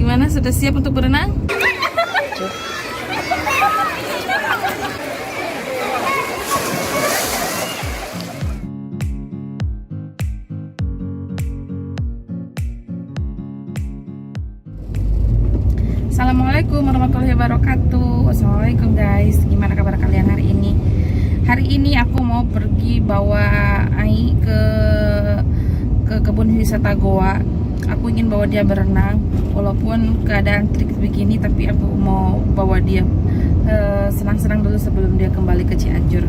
Gimana, sudah siap untuk berenang? Assalamualaikum warahmatullahi wabarakatuh. Assalamualaikum guys, gimana kabar kalian hari ini? Hari ini aku mau pergi bawa Ai ke kebun wisata Goa. Aku ingin bawa dia berenang, walaupun keadaan trik begini, tapi aku mau bawa dia senang-senang dulu sebelum dia kembali ke Cianjur.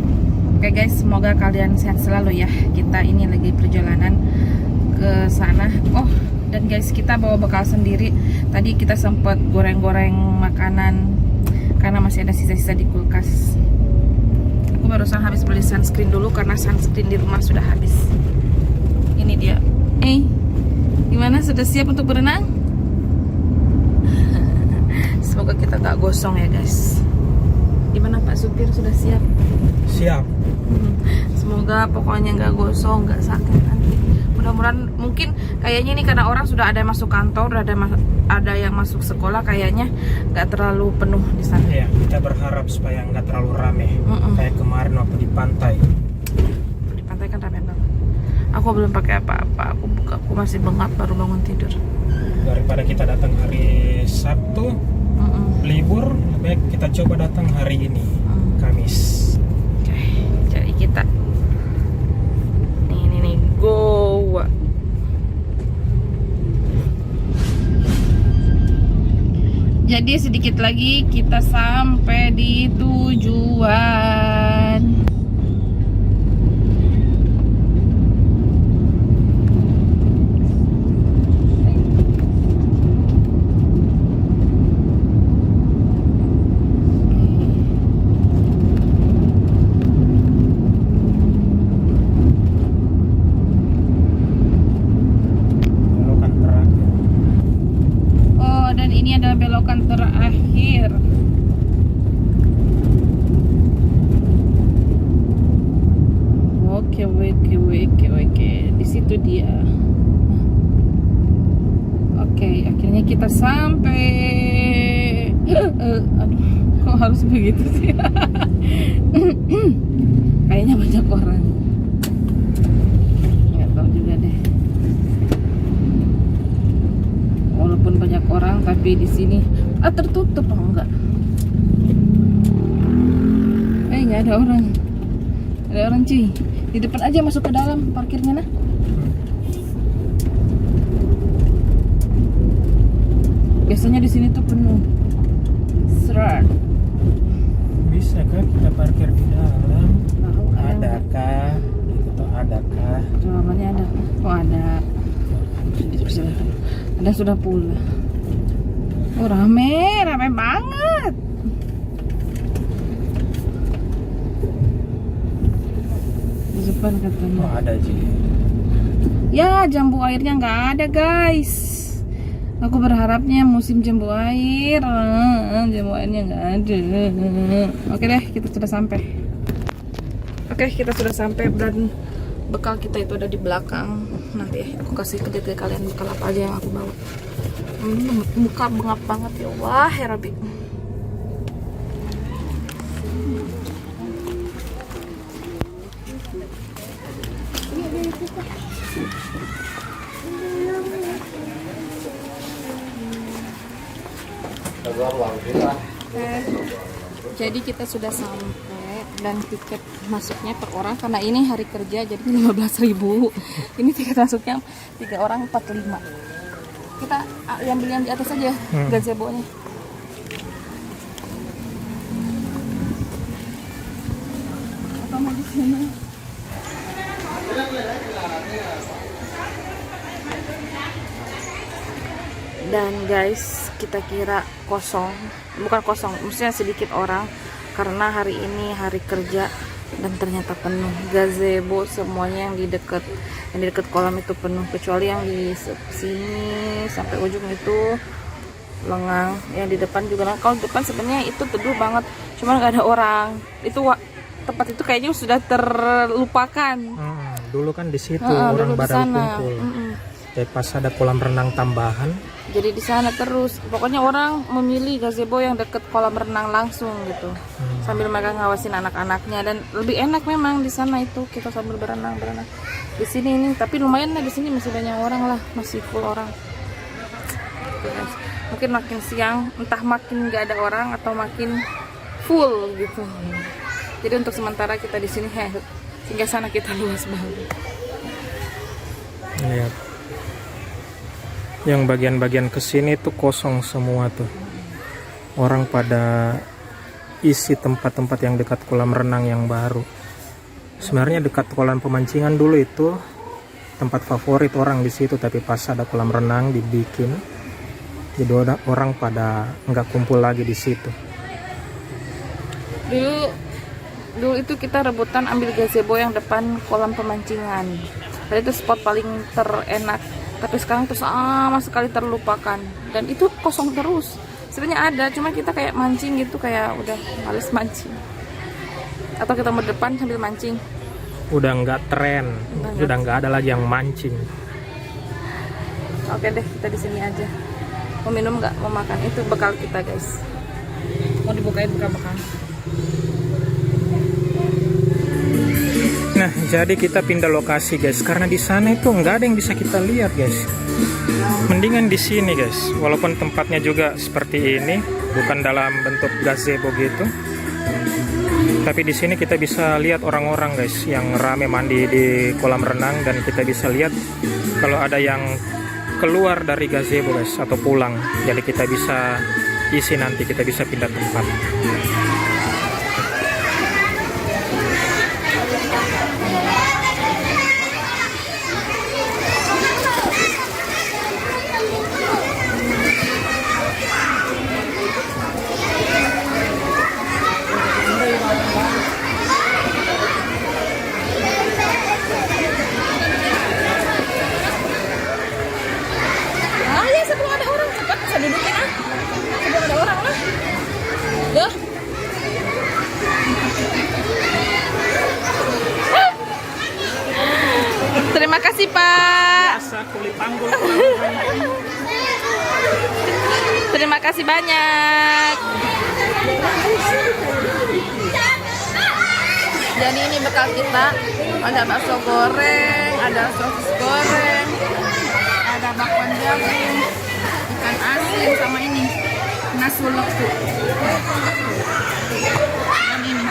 Oke guys, semoga kalian sehat selalu ya. Kita ini lagi perjalanan ke sana. Oh, dan guys, kita bawa bekal sendiri. Tadi kita sempat goreng-goreng makanan karena masih ada sisa-sisa di kulkas. Aku barusan habis beli sunscreen dulu karena sunscreen di rumah sudah habis. Ini dia. Gimana, sudah siap untuk berenang? Semoga kita gak gosong ya guys. Gimana Pak Supir, sudah siap? Siap. Semoga pokoknya gak gosong, gak sakit nanti. Mudah-mudahan, mungkin kayaknya ini karena orang sudah ada yang masuk kantor, ada yang masuk sekolah, kayaknya gak terlalu penuh di sana. Ya, kita berharap supaya nggak terlalu rame. Kayak kemarin waktu di pantai. Di pantai kan rame banget. Aku belum pakai apa-apa, aku masih bengap baru bangun tidur. Daripada kita datang hari Sabtu libur, lebih baik kita coba datang hari ini, Kamis. Oke, jadi kita ini Goa. Jadi sedikit lagi kita sampai di tujuan. Belokan terakhir. Oh, dan ini adalah belokan terakhir. Oke. Di situ dia. Oke, akhirnya kita sampai. Aduh, kok harus begitu sih? Kayaknya banyak orang. Nggak tahu juga deh. Walaupun banyak orang, tapi di sini tertutup apa enggak? Nggak ada orang. Ada orang cuy. Di depan aja, masuk ke dalam parkirnya nah. Biasanya di sini tuh penuh. Serat. Bisa kan kita parkir di dalam? Tahu Adakah? Itu adakah? jawabannya ada. Oh ada. Ada sudah pula. Oh rame banget. Di depan katanya. Oh ada Ji. Ya, jambu airnya nggak ada guys. Aku berharapnya musim jambu air. Jambu airnya nggak ada. Oke deh, kita sudah sampai. Dan bekal kita itu ada di belakang. Nanti aku kasih ke kalian bekal apa aja yang aku bawa. Muka bengap banget ya Allah ya Rabbi. Jadi kita sudah sampai dan tiket masuknya per orang karena ini hari kerja jadi 15.000. Ini tiket masuknya 3 orang 45. Kita yang beli yang di atas aja gazebo-nya. Atau mau di sini? Dan guys, kita kira kosong, bukan kosong, maksudnya sedikit orang karena hari ini hari kerja dan ternyata penuh. Gazebo semuanya yang di dekat kolam itu penuh, kecuali yang di sini sampai ujung itu lengang. Yang di depan juga, kalau di depan sebenarnya itu teduh banget, cuma nggak ada orang. Itu tempat itu kayaknya sudah terlupakan. Dulu kan di situ orang pada kumpul. Pas ada kolam renang tambahan, Jadi di sana terus. Pokoknya orang memilih gazebo yang deket kolam renang langsung gitu. Sambil mereka ngawasin anak-anaknya dan lebih enak memang di sana itu kita sambil berenang. Di sini ini tapi lumayan lah, di sini masih banyak orang lah, masih full orang. Gitu, guys. Mungkin makin siang entah makin nggak ada orang atau makin full gitu. Jadi untuk sementara kita di sini sehingga sana kita luas banget. Lihat. Yang bagian-bagian kesini tuh kosong semua tuh. Orang pada isi tempat-tempat yang dekat kolam renang yang baru. Sebenarnya dekat kolam pemancingan dulu itu tempat favorit orang di situ, tapi pas ada kolam renang dibikin, jadi orang pada nggak kumpul lagi di situ. Dulu itu kita rebutan ambil gazebo yang depan kolam pemancingan. Tadi itu spot paling terenak. Tapi sekarang itu sama sekali terlupakan dan itu kosong terus. Sebenarnya ada, cuma kita kayak mancing gitu, kayak udah males mancing. Atau kita mau depan sambil mancing. Udah nggak tren, udah nggak ada lagi yang mancing. Oke deh, kita di sini aja. Mau minum nggak? Mau makan? Itu bekal kita guys. Mau dibukain bekal-bekal. Nah, jadi kita pindah lokasi guys, karena di sana itu nggak ada yang bisa kita lihat guys. Mendingan di sini guys, walaupun tempatnya juga seperti ini, bukan dalam bentuk gazebo gitu. Tapi di sini kita bisa lihat orang-orang guys yang rame mandi di kolam renang, dan kita bisa lihat kalau ada yang keluar dari gazebo guys atau pulang. Jadi kita bisa isi nanti, kita bisa pindah tempat. Sebelum ada orang cepat bisa dudukin sebelum ada orang lah. Loh. Terima kasih Pak. Biasa kulit panggul. Terima kasih banyak. Jadi ini bekal kita, ada bakso goreng, ada sosis goreng, ada bakwan jagung, ikan asin, sama ini nasi lekuk. Dan ini.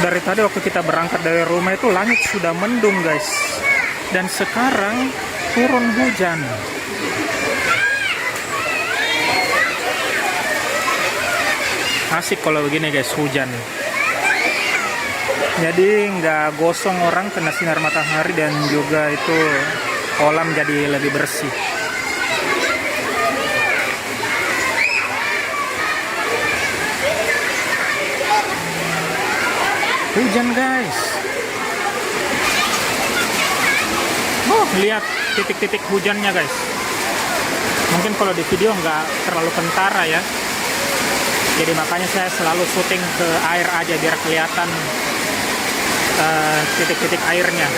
Dari tadi waktu kita berangkat dari rumah itu langit sudah mendung guys, dan sekarang turun hujan. Asik kalau begini guys, hujan. Jadi nggak gosong orang kena sinar matahari, dan juga itu kolam jadi lebih bersih. Hujan guys. Lihat titik-titik hujannya guys. Mungkin kalau di video nggak terlalu kentara ya. Jadi makanya saya selalu syuting ke air aja biar kelihatan titik-titik airnya.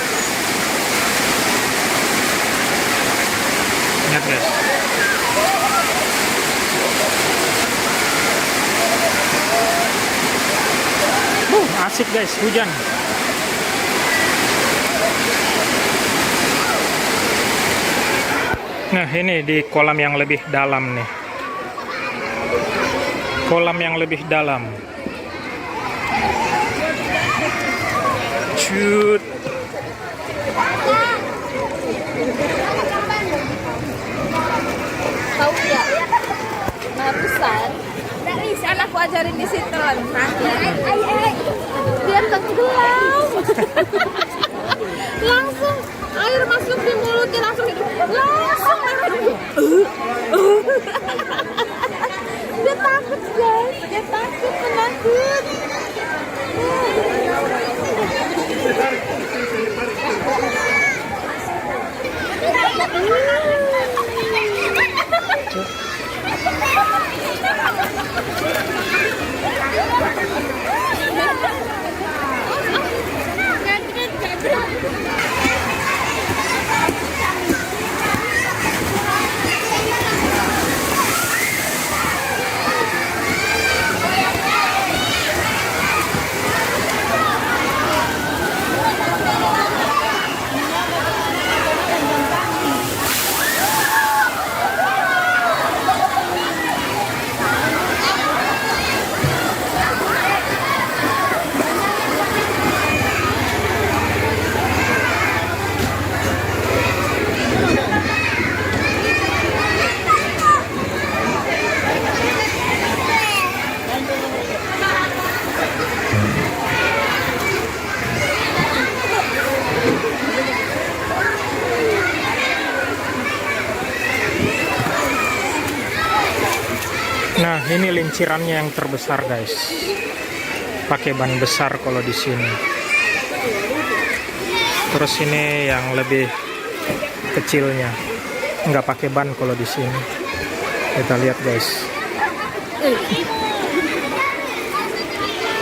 Lihat guys. Asik guys, hujan. Nah ini di kolam yang lebih dalam nih. Kolam yang lebih dalam. Cut. Tahu nggak? Barusan dari sana aku ajarin di situ biar tenggelam. Langsung air masuk di mulutnya, langsung guys, dia takut, penakut. Nah, ini lincirannya yang terbesar, guys. Pakai ban besar kalau di sini. Terus ini yang lebih kecilnya, nggak pakai ban kalau di sini. Kita lihat, guys.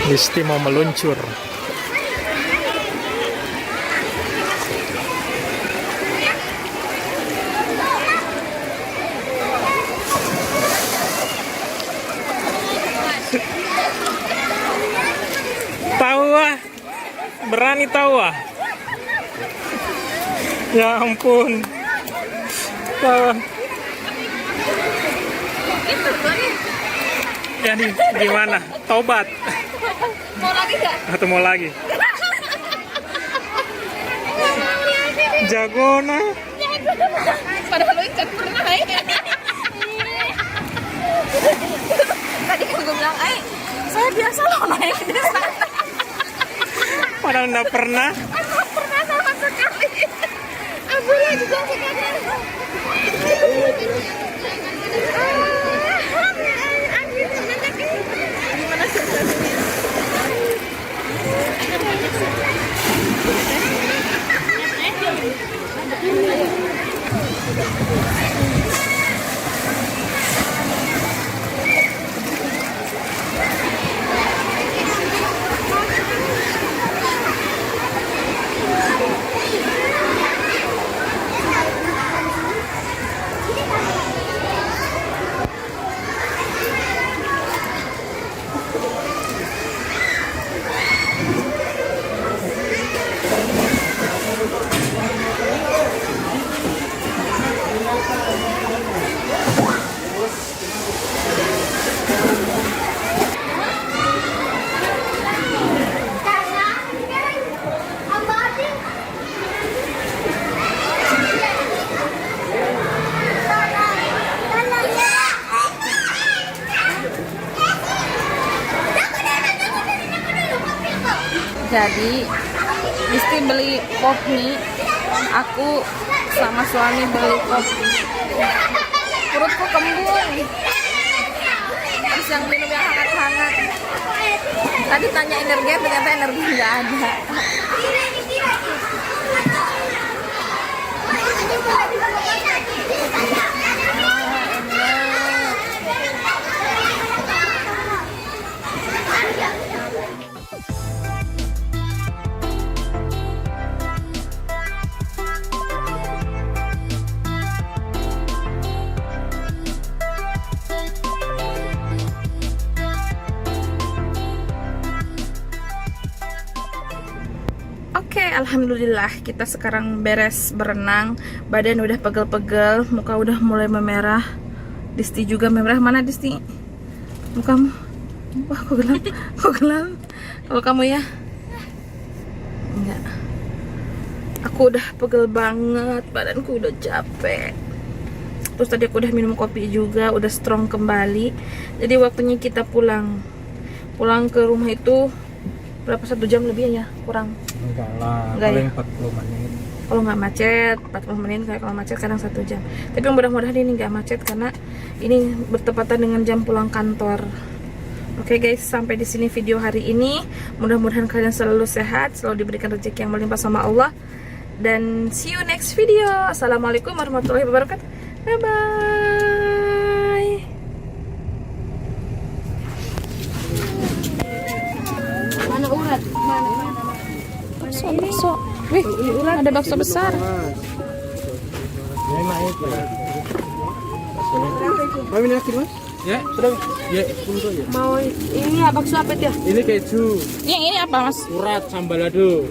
Listi mau meluncur. Tahu ah, berani tahu ah. Ya ampun. Tahu. Ya di gimana? Tobat. Mau lagi nggak? Atau mau lagi? Jagona. Padahal lo ikan pernah ya. Tadi kan gue bilang, saya biasa loh naik di sana. Padahal nggak pernah. Pernah sama sekali. Abulah juga sekali. Gimana sensasinya? Jadi Listi beli kopi, aku sama suami beli kopi. Perutku kembung. Terus yang minum yang hangat-hangat. Tadi tanya energi, ternyata energi nggak ada. Oke, alhamdulillah kita sekarang beres berenang. Badan udah pegel-pegel, muka udah mulai memerah. Disti juga memerah. Mana Disti? Mukamu? Wah, kok gelap? Kok gelap? Kalau kamu ya? Enggak. Aku udah pegel banget, badanku udah capek. Terus tadi aku udah minum kopi juga, udah strong kembali. Jadi waktunya kita pulang. Pulang ke rumah itu berapa, 1 jam lebih ya? Kurang. Enggak lah, Enggak paling ya? 40 menit. Kalau nggak macet 40 menit, kayak kalau macet kadang 1 jam. Tapi mudah-mudahan ini nggak macet karena ini bertepatan dengan jam pulang kantor. Oke guys, sampai di sini video hari ini. Mudah-mudahan kalian selalu sehat, selalu diberikan rezeki yang melimpah sama Allah. Dan see you next video. Assalamualaikum warahmatullahi wabarakatuh. Bye bye. Mana urat? Bakso. Wih, ada bakso besar. Mau ini lagi mas? Ya, sudah. Ya, 10 aja. Mau ini bakso apa dia? Ini keju, Yang ini apa mas? urat, sambal lado.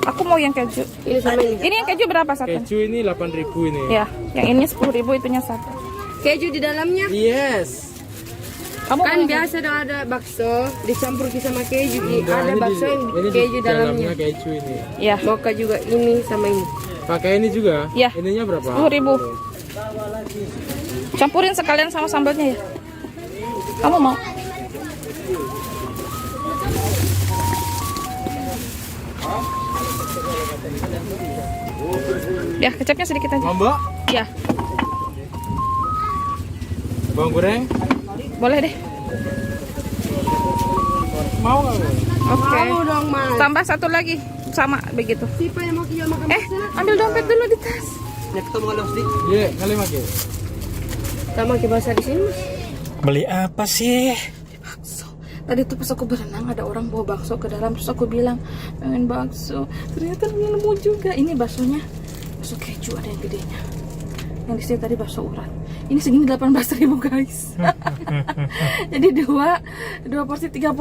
Aku mau yang keju. Ini sama ini. Ini yang keju berapa satu? Keju ini 8.000 ini. Ya, yang ini 10.000, itunya satu. Keju di dalamnya. Yes. Kamu Kan mau yang biasa dong ada bakso dicampur sama keju. Enggak, Ada ini bakso yang ini keju di dalamnya. keju ini. Ya, Mocha juga ini sama ini. Pakai ini juga? Ya. Ininya berapa? 10.000. Campurin sekalian sama sambalnya ya. Kamu mau? Ya, kecapnya sedikit aja. Mau mbak? Ya, Bawang goreng? boleh deh. Mau nggak? Mbak? Oke. Mau dong mas. Tambah satu lagi sama begitu. Siapa yang mau kita makan? Ambil dompet dulu di tas. Iya, kali pakai. Sama kita bahasa di sini mas. Beli apa sih? Bakso. Tadi tuh pas aku berenang ada orang bawa bakso ke dalam, terus aku bilang pengen bakso. Ternyata nemu juga. Ini baksonya bakso keju, ada yang gedenya. Yang di sini tadi bakso urat. Ini segini 18.000 guys. Jadi dua porsi 36.000.